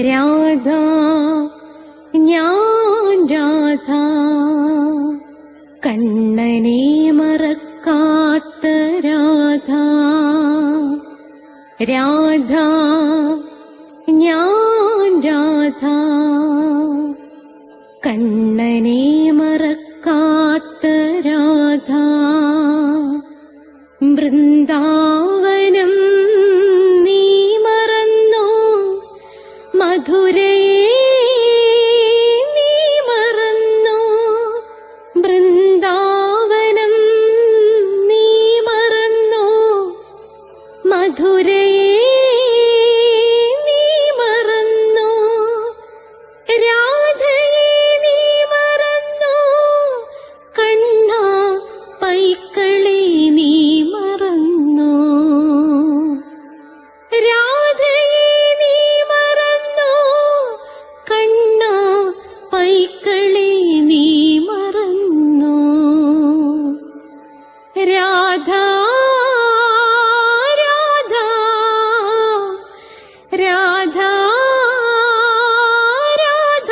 രാധ ഞാൻ രാധ കണ്ണനെ മറക്കാത്ത രാധ രാധ ഞാൻ രാധ കണ്ണനെ മറക്കാത്ത രാധ വൃന്ദാവനം നീ മറന്നോ മധുരയെ നീ മറന്നോ വൃന്ദാവനം നീ മറന്നോ മധുരയെ നീ മറന്നോ രാധയെ നീ മറന്നോ കണ്ണാ പൈക്കളെ നീ മറന്നോ രാധയെ നീ മറന്നോ കണ്ണാ പൈക്കളെ നീ മറന്നോ രാധ രാധ രാധ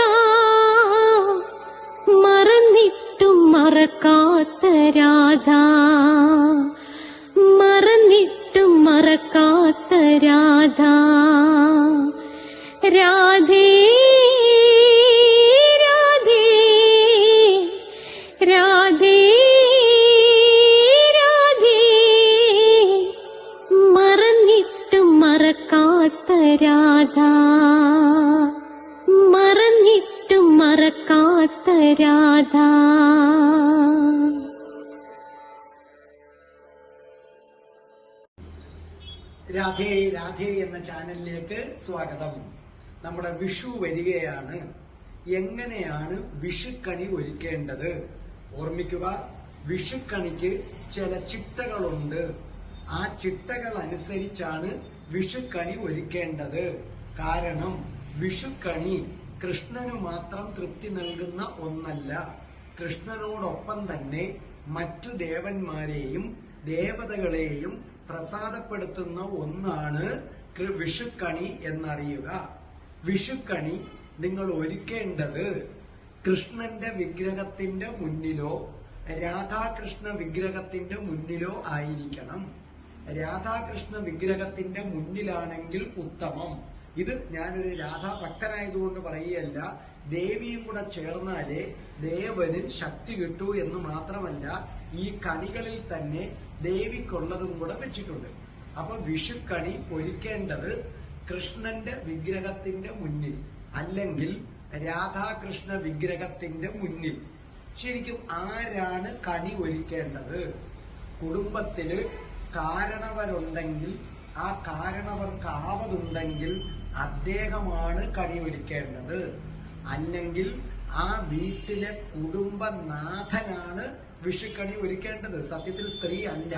മറന്നിട്ടും മറക്കാത്ത രാധ മറന്നിട്ടും മറക്കാത്ത രാധ രാധേ രാധേ രാധേ രാധേ മറന്നിട്ടും മറക്കാത്ത രാധ മറന്നിട്ടും മറക്കാത്ത രാധ. രാധേ രാധേ എന്ന ചാനലിലേക്ക് സ്വാഗതം. നമ്മുടെ വിഷു വരികയാണ്. എങ്ങനെയാണ് വിഷുക്കണി ഒരുക്കേണ്ടത്? ഓർമ്മിക്കുക, വിഷുക്കണിക്ക് ചില ചിട്ടകളുണ്ട്. ആ ചിട്ടകൾ അനുസരിച്ചാണ് വിഷുക്കണി ഒരുക്കേണ്ടത്. കാരണം വിഷുക്കണി കൃഷ്ണനു മാത്രം തൃപ്തി നൽകുന്ന ഒന്നല്ല. കൃഷ്ണനോടൊപ്പം തന്നെ മറ്റു ദേവന്മാരെയും ദേവതകളെയും പ്രസാദപ്പെടുത്തുന്ന ഒന്നാണ് വിഷുക്കണി എന്നറിയുക. വിഷുക്കണി നിങ്ങൾ ഒരുക്കേണ്ടത് കൃഷ്ണന്റെ വിഗ്രഹത്തിന്റെ മുന്നിലോ രാധാകൃഷ്ണ വിഗ്രഹത്തിന്റെ മുന്നിലോ ആയിരിക്കണം. രാധാകൃഷ്ണ വിഗ്രഹത്തിന്റെ മുന്നിലാണെങ്കിൽ ഉത്തമം. ഇത് ഞാനൊരു രാധാഭക്തനായതുകൊണ്ട് പറയുകയല്ല, ദേവിയും കൂടെ ചേർന്നാലേ ദേവന് ശക്തി കിട്ടൂ എന്ന് മാത്രമല്ല, ഈ കണികളിൽ തന്നെ ദേവിക്കുള്ളതും കൂടെ വെച്ചിട്ടുണ്ട്. അപ്പൊ വിഷുക്കണി ഒരുക്കേണ്ടത് കൃഷ്ണന്റെ വിഗ്രഹത്തിന്റെ മുന്നിൽ അല്ലെങ്കിൽ രാധാകൃഷ്ണ വിഗ്രഹത്തിന്റെ മുന്നിൽ. ശരിക്കും ആരാണ് കണി ഒരുക്കേണ്ടത്? കുടുംബത്തില് കാരണവരുണ്ടെങ്കിൽ, ആ കാരണവർക്കാവതുണ്ടെങ്കിൽ അദ്ദേഹമാണ് കണി ഒരുക്കേണ്ടത്. അല്ലെങ്കിൽ ആ വീട്ടിലെ കുടുംബനാഥനാണ് വിഷുക്കണി ഒരുക്കേണ്ടത്. സത്യത്തിൽ സ്ത്രീ അല്ല.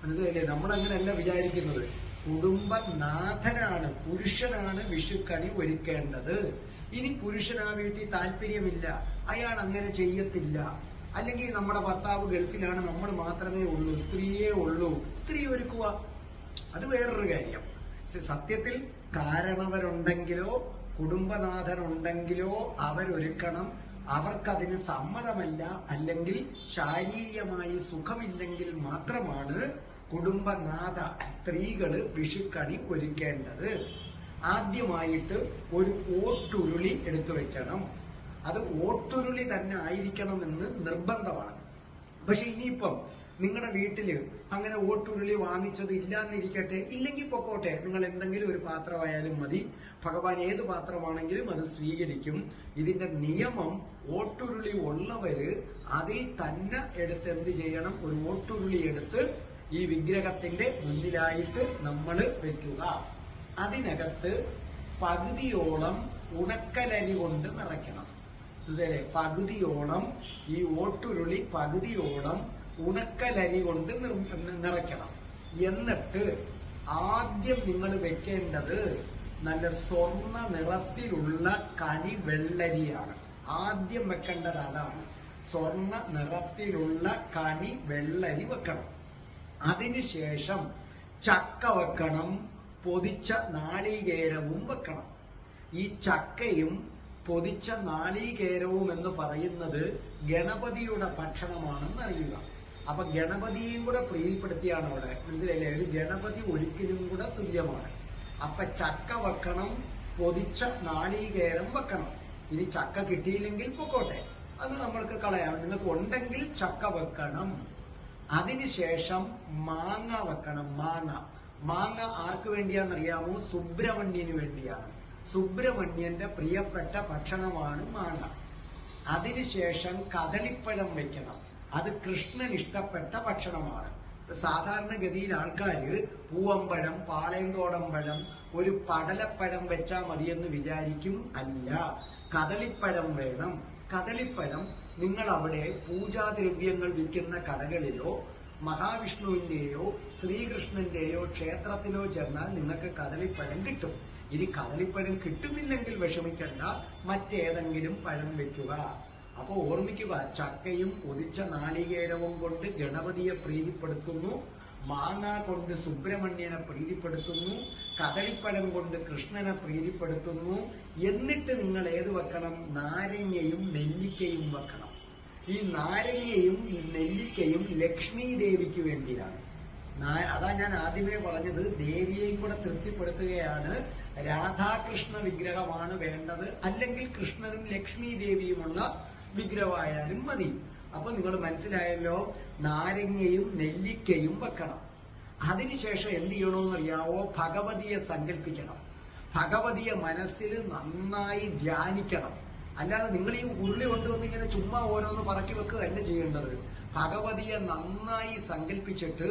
മനസ്സിലായില്ലേ? നമ്മളങ്ങനെയല്ല വിചാരിക്കുന്നത്. കുടുംബനാഥനാണ്, പുരുഷനാണ് വിഷുക്കണി ഒരുക്കേണ്ടത്. ഇനി പുരുഷൻ ആ വീട്ടിൽ താല്പര്യമില്ല, അയാൾ അങ്ങനെ ചെയ്യത്തില്ല. അല്ലെങ്കിൽ നമ്മുടെ ഭർത്താവ് ഗൾഫിലാണ്, നമ്മൾ മാത്രമേ ഉള്ളൂ, സ്ത്രീയേ ഉള്ളൂ, സ്ത്രീ ഒരുക്കുക, അത് വേറൊരു കാര്യം. സത്യത്തിൽ കാരണവരുണ്ടെങ്കിലോ കുടുംബനാഥനുണ്ടെങ്കിലോ അവരൊരുക്കണം. അവർക്കതിന് സമ്മതമല്ല, അല്ലെങ്കിൽ ശാരീരികമായി സുഖമില്ലെങ്കിൽ മാത്രമാണ് കുടുംബനാഥ സ്ത്രീകള് വിഷുക്കണി ഒരുക്കേണ്ടത്. ആദ്യമായിട്ട് ഒരു ഓട്ടുരുളി എടുത്തു വെക്കണം. അത് ഓട്ടുരുളി തന്നെ ആയിരിക്കണമെന്ന് നിർബന്ധമാണ്. പക്ഷെ ഇനിയിപ്പം നിങ്ങളുടെ വീട്ടില് അങ്ങനെ ഓട്ടുരുളി വാങ്ങിച്ചത് ഇല്ലാന്നിരിക്കട്ടെ, ഇല്ലെങ്കിൽ പൊക്കോട്ടെ, നിങ്ങൾ എന്തെങ്കിലും ഒരു പാത്രമായാലും മതി. ഭഗവാൻ ഏത് പാത്രമാണെങ്കിലും അത് സ്വീകരിക്കും. ഇതിന്റെ നിയമം ഓട്ടുരുളി ഉള്ളവര് അതിൽ തന്നെ എടുത്ത് എന്ത് ചെയ്യണം? ഒരു ഓട്ടുരുളി എടുത്ത് ഈ വിഗ്രഹത്തിന്റെ മുന്നിലായിട്ട് നമ്മൾ വെക്കുക. അതിനകത്ത് പകുതിയോളം ഉണക്കലരി കൊണ്ട് നിറയ്ക്കണം. മനസ്സിലായില്ലേ? പകുതിയോളം ഈ ഓട്ടുരുളി പകുതിയോളം ഉണക്കലരി കൊണ്ട് നിറയ്ക്കണം. എന്നിട്ട് ആദ്യം നിങ്ങൾ വെക്കേണ്ടത് നല്ല സ്വർണ്ണ നിറത്തിലുള്ള കണി വെള്ളരിയാണ്. ആദ്യം വെക്കേണ്ടത് അതാണ്. സ്വർണ്ണ നിറത്തിലുള്ള കണി വെള്ളരി വെക്കണം. അതിനുശേഷം ചക്ക വെക്കണം, പൊതിച്ച നാളികേരവും വെക്കണം. ഈ ചക്കയും പൊതിച്ച നാളികേരവും എന്ന് പറയുന്നത് ഗണപതിയുടെ ഭക്ഷണമാണെന്ന് അറിയുക. അപ്പൊ ഗണപതിയും കൂടെ പ്രീതിപ്പെടുത്തിയാണ് അവിടെ, മനസ്സിലായില്ലേ? ഒരു ഗണപതി ഒരിക്കലും കൂടെ തുല്യമാണ്. അപ്പൊ ചക്ക വെക്കണം, പൊതിച്ച നാളികേരം വെക്കണം. ഇനി ചക്ക കിട്ടിയില്ലെങ്കിൽ പൊക്കോട്ടെ, അത് നമ്മൾക്ക് കളയാം. നിങ്ങൾക്ക് ഉണ്ടെങ്കിൽ ചക്ക വെക്കണം. അതിനുശേഷം മാങ്ങ വെക്കണം. മാങ്ങ ആർക്ക് വേണ്ടിയാണെന്നറിയാമോ? സുബ്രഹ്മണ്യന് വേണ്ടിയാണ്. സുബ്രഹ്മണ്യന്റെ പ്രിയപ്പെട്ട ഭക്ഷണമാണ് മാങ്ങ. അതിനുശേഷം കദളിപ്പഴം വെക്കണം. അത് കൃഷ്ണൻ ഇഷ്ടപ്പെട്ട ഭക്ഷണമാണ്. സാധാരണഗതിയിൽ ആൾക്കാര് പൂവമ്പഴം, പാളയംതോടൻ പഴം, ഒരു പടലപ്പഴം വെച്ചാൽ മതിയെന്ന് വിചാരിക്കും. അല്ല, കദളിപ്പഴം വേണം. കദളിപ്പഴം നിങ്ങൾ അവിടെ പൂജാദ്രവ്യങ്ങൾ വിൽക്കുന്ന കടകളിലോ മഹാവിഷ്ണുവിന്റെയോ ശ്രീകൃഷ്ണന്റെയോ ക്ഷേത്രത്തിലോ ചെന്നാൽ നിങ്ങൾക്ക് കദളിപ്പഴം കിട്ടും. ഇനി കദളിപ്പഴം കിട്ടുന്നില്ലെങ്കിൽ വിഷമിക്കണ്ട, മറ്റേതെങ്കിലും പഴം വെക്കുക. അപ്പൊ ഓർമ്മിക്കുക, ചക്കയും പൊതിച്ച നാളികേരവും കൊണ്ട് ഗണപതിയെ പ്രീതിപ്പെടുത്തുന്നു, മാങ്ങ കൊണ്ട് സുബ്രഹ്മണ്യനെ പ്രീതിപ്പെടുത്തുന്നു, കദളിപ്പഴം കൊണ്ട് കൃഷ്ണനെ പ്രീതിപ്പെടുത്തുന്നു. എന്നിട്ട് നിങ്ങൾ ഏത് വെക്കണം? നാരങ്ങയും നെല്ലിക്കയും വെക്കണം. ഈ നാരങ്ങയും നെല്ലിക്കയും ലക്ഷ്മി ദേവിക്ക് വേണ്ടിയാണ്. അതാ ഞാൻ ആദ്യമേ പറഞ്ഞത്, ദേവിയെയും കൂടെ തൃപ്തിപ്പെടുത്തുകയാണ്. രാധാകൃഷ്ണ വിഗ്രഹമാണ് വേണ്ടത്, അല്ലെങ്കിൽ കൃഷ്ണനും ലക്ഷ്മി ദേവിയുമുള്ള വിഗ്രഹമായാലും മതി. അപ്പൊ നിങ്ങൾ മനസ്സിലായല്ലോ, നാരങ്ങയും നെല്ലിക്കയും വെക്കണം. അതിനുശേഷം എന്ത് ചെയ്യണമെന്നറിയാവോ? ഭഗവതിയെ സങ്കല്പിക്കണം. ഭഗവതിയെ മനസ്സിൽ നന്നായി ധ്യാനിക്കണം. അല്ലാതെ നിങ്ങൾ ഈ ഉരുളി കൊണ്ടുവന്ന് ഇങ്ങനെ ചുമ്മാ ഓരോന്ന് പറക്കി വെക്കുകയല്ല ചെയ്യേണ്ടത്. ഭഗവതിയെ നന്നായി സങ്കല്പിച്ചിട്ട്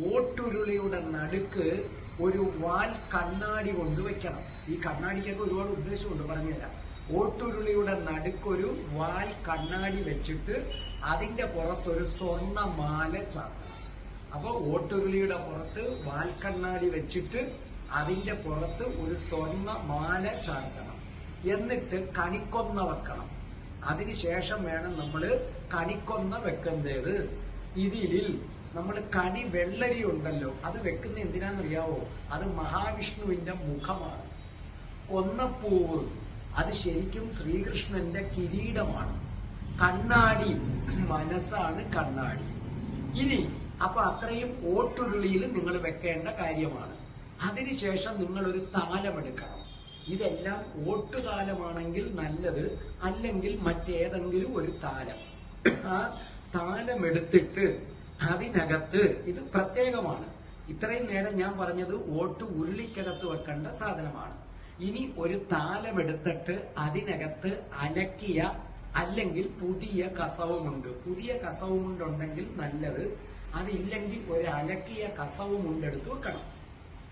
ഓട്ടുരുളിയുടെ നടുക്ക് ഒരു വാൽ കണ്ണാടി കൊണ്ടുവയ്ക്കണം. ഈ കണ്ണാടിക്കൊക്കെ ഒരുപാട് ഉദ്ദേശമുണ്ട്, പറഞ്ഞുതരാം. ഓട്ടുരുളിയുടെ നടുക്കൊരു വാൽ കണ്ണാടി വെച്ചിട്ട് അതിന്റെ പുറത്തൊരു സ്വർണ്ണമാല ചാർത്തണം. അപ്പൊ ഓട്ടുരുളിയുടെ പുറത്ത് വാൽ കണ്ണാടി വെച്ചിട്ട് അതിന്റെ പുറത്ത് ഒരു സ്വർണ്ണമാല ചാർത്തണം. എന്നിട്ട് കണിക്കൊന്ന വെക്കണം. അതിനുശേഷം വേണം നമ്മൾ കണിക്കൊന്ന വെക്കുന്നത്. ഇതിൽ നമ്മൾ കണി വെള്ളരി ഉണ്ടല്ലോ, അത് വെക്കുന്ന എന്തിനാണെന്നറിയാവോ? അത് മഹാവിഷ്ണുവിന്റെ മുഖമാണ്. കൊന്നപ്പൂവ് അത് ശരിക്കും ശ്രീകൃഷ്ണന്റെ കിരീടമാണ്. കണ്ണാടി മനസ്സാണ് കണ്ണാടി. ഇനി അപ്പൊ അത്രയും ഓട്ടുരുളിയിൽ നിങ്ങൾ വെക്കേണ്ട കാര്യമാണ്. അതിനുശേഷം നിങ്ങൾ ഒരു താലമെടുക്കണം. ഇതെല്ലാം ഓട്ടുതാലമാണെങ്കിൽ നല്ലത്, അല്ലെങ്കിൽ മറ്റേതെങ്കിലും ഒരു താലം. ആ താലമെടുത്തിട്ട് അതിനകത്ത്, ഇത് പ്രത്യേകമാണ്, ഇത്രയും നേരം ഞാൻ പറഞ്ഞത് ഓട്ട് ഉരുളിക്കകത്ത് വെക്കേണ്ട സാധനമാണ്. ഇനി ഒരു താലമെടുത്തിട്ട് അതിനകത്ത് അലക്കിയ അല്ലെങ്കിൽ പുതിയ കസവുമുണ്ട്. പുതിയ കസവുമുണ്ടുണ്ടെങ്കിൽ നല്ലത്, അതില്ലെങ്കിൽ ഒരു അലക്കിയ കസവുമുണ്ടെടുത്ത് വെക്കണം.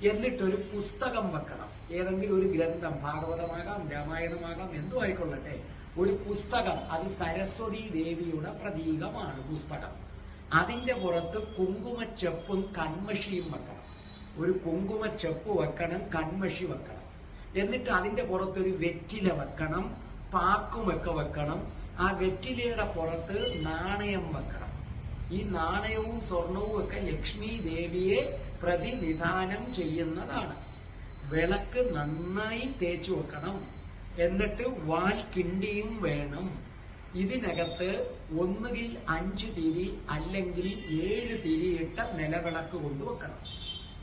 എന്നിട്ടൊരു പുസ്തകം വെക്കണം. ഏതെങ്കിലും ഒരു ഗ്രന്ഥം, ഭാഗവതമാകാം, രാമായണമാകാം, എന്തോ ആയിക്കൊള്ളട്ടെ, ഒരു പുസ്തകം. അത് സരസ്വതി ദേവിയുടെ പ്രതീകമാണ് പുസ്തകം. അതിന്റെ പുറത്ത് കുങ്കുമച്ചെപ്പും കൺമഷിയും വെക്കണം. ഒരു കുങ്കുമച്ചെപ്പ് വെക്കണം, കൺമഷി വെക്കണം. എന്നിട്ട് അതിന്റെ പുറത്തൊരു വെറ്റില വെക്കണം, പാക്കുമൊക്കെ വെക്കണം. ആ വെറ്റിലയുടെ പുറത്ത് നാണയം വെക്കണം. ഈ നാണയവും സ്വർണവും ഒക്കെ ലക്ഷ്മി ദേവിയെ പ്രതിനിധാനം ചെയ്യുന്നതാണ്. വിളക്ക് നന്നായി തേച്ചു വെക്കണം. എന്നിട്ട് വാൽ കിണ്ടിയും വേണം. ഇതിനകത്ത് ഒന്നുകിൽ 5 തിരി അല്ലെങ്കിൽ 7 തിരിയിട്ട നിലവിളക്ക് കൊണ്ടുവെക്കണം.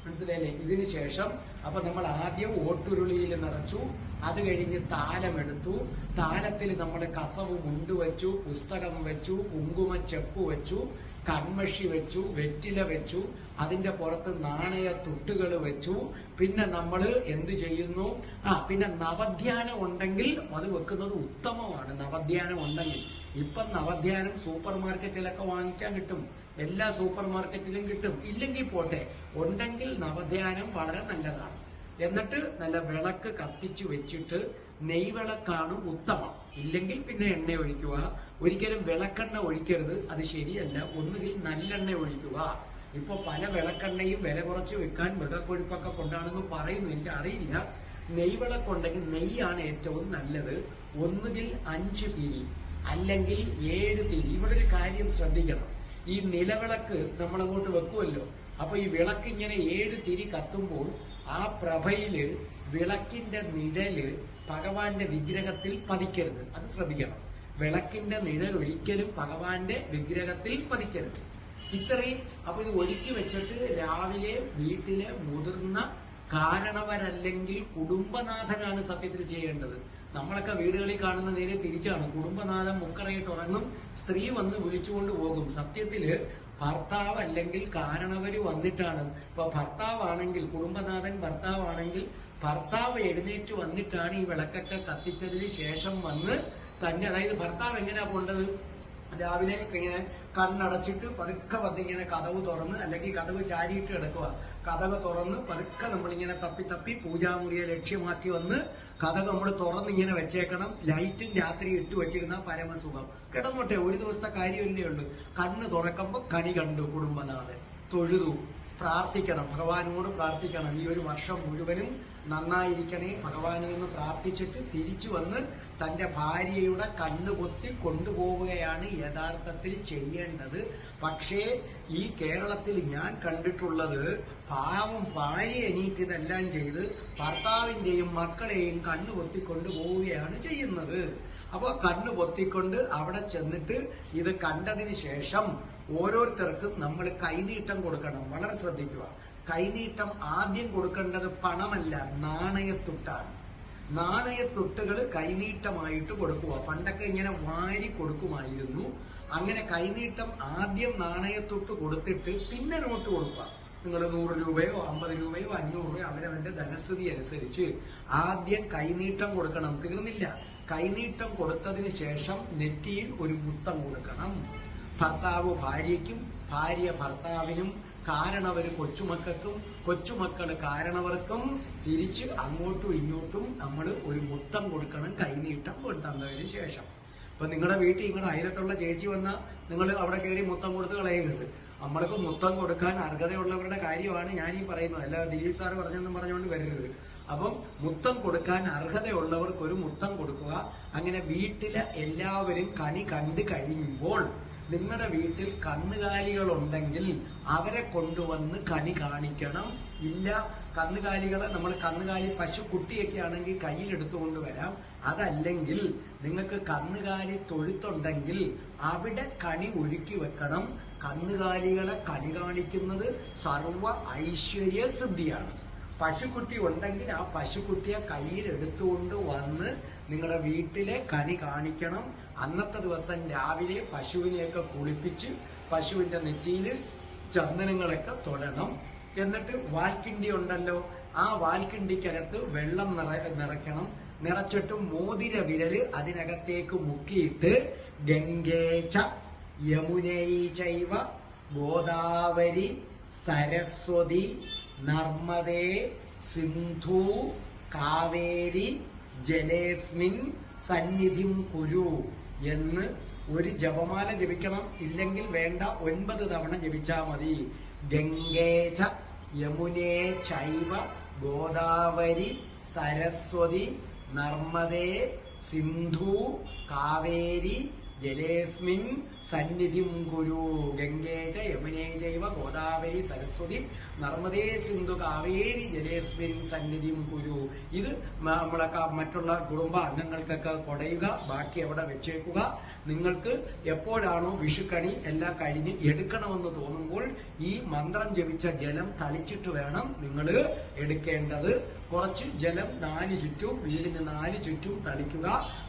മനസ്സിലായില്ലേ? ഇതിനു ശേഷം അപ്പൊ നമ്മൾ ആദ്യം ഓട്ടുരുളിയിൽ നിറച്ചു, അത് കഴിഞ്ഞ് താലമെടുത്തു. താലത്തിൽ നമ്മൾ കസവ് മുണ്ടുവെച്ചു, പുസ്തകം വെച്ചു, കുങ്കുമച്ചെപ്പ് വെച്ചു, കൺമഷി വെച്ചു, വെറ്റില വെച്ചു, അതിന്റെ പുറത്ത് നാണയ തുട്ടുകൾ വെച്ചു. പിന്നെ നമ്മൾ എന്ത് ചെയ്യുന്നു? പിന്നെ നവധ്യാനം ഉണ്ടെങ്കിൽ അത് വെക്കുന്നത് ഉത്തമമാണ്. നവധ്യാനം ഉണ്ടെങ്കിൽ, ഇപ്പം നവധ്യാനം സൂപ്പർ മാർക്കറ്റിലൊക്കെ വാങ്ങിക്കാൻ കിട്ടും, എല്ലാ സൂപ്പർ മാർക്കറ്റിലും കിട്ടും. ഇല്ലെങ്കിൽ പോട്ടെ, ഉണ്ടെങ്കിൽ നവധ്യാനം വളരെ നല്ലതാണ്. എന്നിട്ട് നല്ല വിളക്ക് കത്തിച്ചു വെച്ചിട്ട് നെയ്വിളക്കാണ് ഉത്തമം. ഇല്ലെങ്കിൽ പിന്നെ എണ്ണ ഒഴിക്കുക. ഒരിക്കലും വിളക്കെണ്ണ ഒഴിക്കരുത്, അത് ശരിയല്ല. ഒന്നുകിൽ നല്ലെണ്ണ ഒഴിക്കുക. ഇപ്പൊ പല വിളക്കെണ്ണയും വില കുറച്ച് വെക്കാൻ മൃഗക്കൊഴുപ്പൊക്കെ കൊണ്ടാണെന്ന് പറയുന്നു, എനിക്ക് അറിയില്ല. നെയ്വിളക്കുണ്ടെങ്കിൽ നെയ്യാണ് ഏറ്റവും നല്ലത്. ഒന്നുകിൽ 5 തിരി അല്ലെങ്കിൽ 7 തിരി. ഇവിടെ ഒരു കാര്യം ശ്രദ്ധിക്കണം, ഈ നിലവിളക്ക് നമ്മളങ്ങോട്ട് വെക്കുമല്ലോ, അപ്പൊ ഈ വിളക്ക് ഇങ്ങനെ 7 തിരി കത്തുമ്പോൾ ആ പ്രഭയില് വിളക്കിന്റെ നിഴല് ഭഗവാന്റെ വിഗ്രഹത്തിൽ പതിക്കരുത്. അത് ശ്രദ്ധിക്കണം. വിളക്കിന്റെ നിഴൽ ഒരിക്കലും ഭഗവാന്റെ വിഗ്രഹത്തിൽ പതിക്കരുത്. ഇത്രയും. അപ്പൊ ഇത് ഒരുക്കി വെച്ചിട്ട് രാവിലെ വീട്ടിലെ മുതിർന്ന കാരണവരല്ലെങ്കിൽ കുടുംബനാഥനാണ് സത്യത്തിൽ ചെയ്യേണ്ടത്. നമ്മളൊക്കെ വീടുകളിൽ കാണുന്ന നേരെ തിരിച്ചാണ്. കുടുംബനാഥൻ മുക്കറയിട്ട് ഉറങ്ങും, സ്ത്രീ വന്ന് വിളിച്ചുകൊണ്ട് പോകും. സത്യത്തില് ഭർത്താവ് അല്ലെങ്കിൽ കാരണവര് വന്നിട്ടാണ്. ഇപ്പൊ ഭർത്താവാണെങ്കിൽ, കുടുംബനാഥൻ ഭർത്താവാണെങ്കിൽ, ഭർത്താവ് എഴുന്നേറ്റ് വന്നിട്ടാണ് ഈ വിളക്കൊക്കെ കത്തിച്ചതിന് ശേഷം വന്ന് തന്നെ, അതായത് ഭർത്താവ് എങ്ങനെയാ പോണ്ടത്, രാവിലെ ഇങ്ങനെ കണ്ണടച്ചിട്ട് പതുക്കെ വന്നിങ്ങനെ കതവ് തുറന്ന്, അല്ലെങ്കിൽ കതവ് ചാരിയിട്ട് കിടക്കുക, കതവ് തുറന്ന് പതുക്കെ നമ്മളിങ്ങനെ തപ്പി തപ്പി പൂജാമുറിയെ ലക്ഷ്യമാക്കി വന്ന് കതക് നമ്മൾ തുറന്നിങ്ങനെ വെച്ചേക്കണം. ലൈറ്റും രാത്രി ഇട്ട് വെച്ചിരുന്ന പരമസുഖം. കിടന്നോട്ടെ, ഒരു ദിവസത്തെ കാര്യമല്ലേ ഉള്ളൂ. കണ്ണ് തുറക്കുമ്പോ കണി കണ്ടു കുടുംബനാഥൻ, തൊഴുതു, പ്രാർത്ഥിക്കണം, ഭഗവാനോട് പ്രാർത്ഥിക്കണം. ഈ ഒരു വർഷം മുഴുവനും നന്നായിരിക്കണേ ഭഗവാനെ എന്ന് പ്രാർത്ഥിച്ചിട്ട് തിരിച്ചു വന്ന് തന്റെ ഭാര്യയുടെ കണ്ണുപൊത്തി കൊണ്ടുപോവുകയാണ് യഥാർത്ഥത്തിൽ ചെയ്യേണ്ടത്. പക്ഷേ ഈ കേരളത്തിൽ ഞാൻ കണ്ടിട്ടുള്ളത്, പാവം ഭാര്യ എണീറ്റ് ഇതെല്ലാം ചെയ്ത് ഭർത്താവിന്റെയും മക്കളെയും കണ്ണുപൊത്തി കൊണ്ടുപോവുകയാണ് ചെയ്യുന്നത്. അപ്പൊ കണ്ണു പൊത്തിക്കൊണ്ട് അവിടെ ചെന്നിട്ട് ഇത് കണ്ടതിന് ശേഷം ഓരോരുത്തർക്കും നമ്മൾ കൈനീട്ടം കൊടുക്കണം. വളരെ ശ്രദ്ധിക്കുക. കൈനീട്ടം ആദ്യം കൊടുക്കേണ്ടത് പണമല്ല, നാണയത്തുട്ടാണ്. നാണയത്തുട്ടുകൾ കൈനീട്ടമായിട്ട് കൊടുക്കുക. പണ്ടൊക്കെ ഇങ്ങനെ വാരി കൊടുക്കുമായിരുന്നു. അങ്ങനെ കൈനീട്ടം ആദ്യം നാണയത്തുട്ട് കൊടുത്തിട്ട് പിന്നെ നോട്ട് കൊടുക്കുക. നിങ്ങൾ 100 രൂപയോ 50 രൂപയോ 500 രൂപയോ അവരവന്റെ ധനസ്ഥിതി അനുസരിച്ച് ആദ്യം കൈനീട്ടം കൊടുക്കണം. തീർന്നില്ല. കൈനീട്ടം കൊടുത്തതിന് ശേഷം നെറ്റിയിൽ ഒരു മുത്തം കൊടുക്കണം. ഭർത്താവ് ഭാര്യയ്ക്കും, ഭാര്യ ഭർത്താവിനും, കാരണവര് കൊച്ചുമക്കൾക്കും, കൊച്ചുമക്കള് കാരണവർക്കും തിരിച്ച് അങ്ങോട്ടും ഇങ്ങോട്ടും നമ്മൾ ഒരു മുത്തം കൊടുക്കണം കൈനീട്ടം തന്നതിന് ശേഷം. ഇപ്പൊ നിങ്ങളുടെ വീട്ടിൽ നിങ്ങളുടെ അയലത്തുള്ള ചേച്ചി വന്നാൽ നിങ്ങൾ അവിടെ കയറി മുത്തം കൊടുത്ത് കളയരുത്. നമ്മൾക്ക് മുത്തം കൊടുക്കാൻ അർഹതയുള്ളവരുടെ കാര്യമാണ് ഞാൻ ഈ പറയുന്നത്. അല്ലാതെ ദിലീപ് സാറ് പറഞ്ഞെന്നും പറഞ്ഞുകൊണ്ട് വരരുത്. അപ്പം മുത്തം കൊടുക്കാൻ അർഹതയുള്ളവർക്ക് ഒരു മുത്തം കൊടുക്കുക. അങ്ങനെ വീട്ടിലെ എല്ലാവരും കണി കണ്ടു കഴിയുമ്പോൾ നിങ്ങളുടെ വീട്ടിൽ കന്നുകാലികളുണ്ടെങ്കിൽ അവരെ കൊണ്ടുവന്ന് കണി കാണിക്കണം. ഇല്ല, കന്നുകാലികളെ നമ്മൾ കന്നുകാലി പശുക്കുട്ടിയൊക്കെ ആണെങ്കിൽ കയ്യിലെടുത്തുകൊണ്ട് വരാം. അതല്ലെങ്കിൽ നിങ്ങൾക്ക് കന്നുകാലി തൊഴുത്തുണ്ടെങ്കിൽ അവിടെ കണി ഒരുക്കി വെക്കണം. കന്നുകാലികളെ കണി കാണിക്കുന്നത് സർവ ഐശ്വര്യ സിദ്ധിയാണ്. പശുക്കുട്ടി ഉണ്ടെങ്കിൽ ആ പശുക്കുട്ടിയെ കയ്യിലെടുത്തുകൊണ്ട് വന്ന് നിങ്ങളുടെ വീട്ടിലെ കണി കാണിക്കണം. അന്നത്തെ ദിവസം രാവിലെ പശുവിനെയൊക്കെ കുളിപ്പിച്ച് പശുവിന്റെ നെറ്റിയിൽ ചന്ദനങ്ങളൊക്കെ തൊടണം. എന്നിട്ട് വാൽക്കിണ്ടി ഉണ്ടല്ലോ, ആ വാൽക്കിണ്ടിക്കകത്ത് വെള്ളം നിറയ്ക്കണം. നിറച്ചിട്ട് മോതിര വിരല് അതിനകത്തേക്ക് മുക്കിയിട്ട് ഗംഗേച്ച യമുനൈ ചൈവ ഗോദാവരി സരസ്വതി നർമ്മദേ സിന്ധു കാവേരി ജലേസ്മിൻ സന്നിധിം കുരു എന്ന് ഒരു ജപമാല ജപിക്കണം. ഇല്ലെങ്കിൽ വേണ്ട, 9 തവണ ജപിച്ചാൽ മതി. ഗംഗേച യമുനേ ചൈവ ഗോദാവരി സരസ്വതി നർമ്മദേ സിന്ധു കാവേരി ജലേസ്മിൻ സന്നിധിം കുരു. ഗംഗേച യമുനേ ചൈവ ഗോദാവരി സരസ്വതി നർമ്മദേ സിന്ധു കാവേരി ജലേസ്മിൻ സന്നിധിം കുരു. ഇത് നമ്മളൊക്കെ മറ്റുള്ള കുടുംബ അംഗങ്ങൾക്കൊക്കെ കൊടയുക, ബാക്കി അവിടെ വെച്ചേക്കുക. നിങ്ങൾക്ക് എപ്പോഴാണോ വിഷുക്കണി എല്ലാം കഴിഞ്ഞ് എടുക്കണമെന്ന് തോന്നുമ്പോൾ ഈ മന്ത്രം ജപിച്ച ജലം തളിച്ചിട്ട് വേണം നിങ്ങൾ എടുക്കേണ്ടത്. കുറച്ച് ജലം 4 ചുറ്റും, വീടിന് 4 ചുറ്റും തളിക്കുക.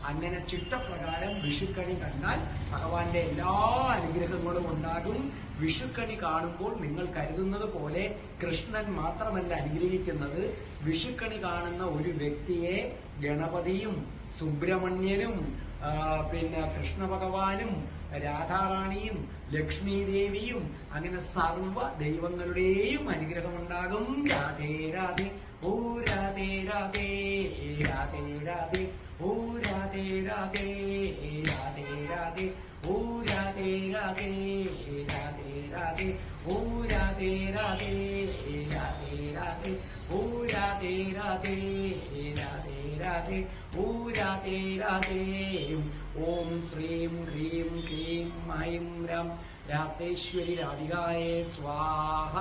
അങ്ങനെ ചിട്ടപ്രകാരം വിഷുക്കണി കണ്ടാൽ ഭഗവാന്റെ എല്ലാ അനുഗ്രഹങ്ങളും ഉണ്ടാകും. വിഷുക്കണി കാണുമ്പോൾ നിങ്ങൾ കരുതുന്നത് പോലെ കൃഷ്ണൻ മാത്രമല്ല അനുഗ്രഹിക്കുന്നത്. വിഷുക്കണി കാണുന്ന ഒരു വ്യക്തിയെ ഗണപതിയും സുബ്രഹ്മണ്യനും പിന്നെ കൃഷ്ണ ഭഗവാനും രാധാറാണിയും ലക്ഷ്മി ദേവിയും അങ്ങനെ സർവ ദൈവങ്ങളുടെയും അനുഗ്രഹമുണ്ടാകും. രാധേ രാധേ ഓ രാധേ രാധേ രാധേ രാധേ ഓ രാധേ രാധേ രാധേ രാധേ ഓ രാധേ രാധേ രാധേ രാധേ ഓ രാധേ രാധേ രാധേ രാധേ ഓ രാധേ രാധേ രാധേ രാധേ ഓ രാധേ രാധേ. ഓം ശ്രീം ഹ്രീം ക്ലീം ഐം രം രാസേശ്വരി രാധികായേ സ്വാഹ.